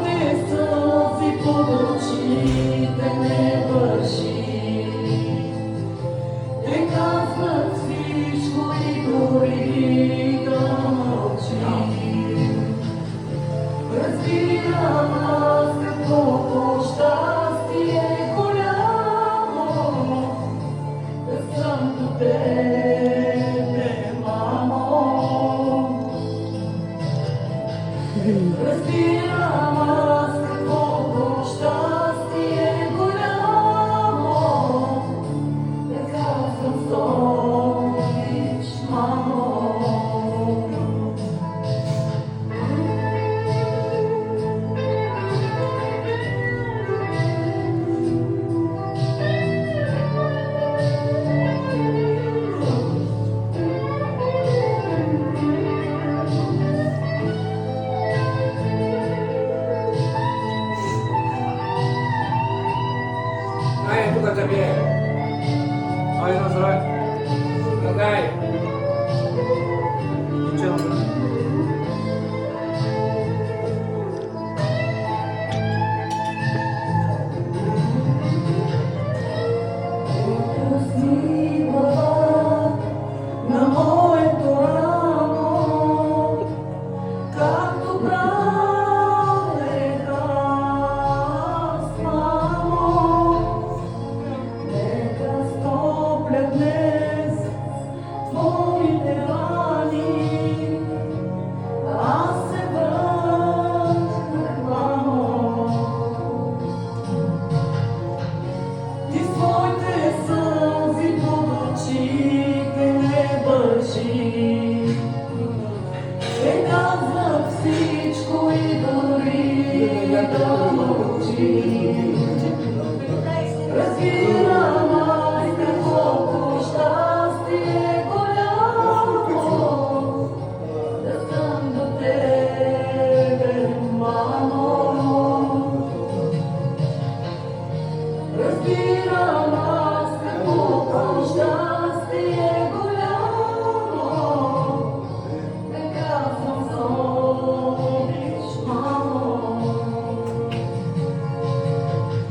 твоите сълзи под очите не върши. Те казват всичко и дори да мълчи. Разбирам аз каквото щастие голямо да съм до тебе, мамо. Разбирам аз каквото щастие голямо да казвам столич, мамо. Ay, bukan tapi. Ay, nasrat. Langgai. Jom. На моето рамо, както правех аз, мамо, нека стоплят днес твоите рани. Аз се върнах, мамо. Ти своите сълзи под очите не върши. Те казват всичко и дори да мълчи. Разбирам аз каквото щастие голямо да съм до тебе, мамо. Разбирам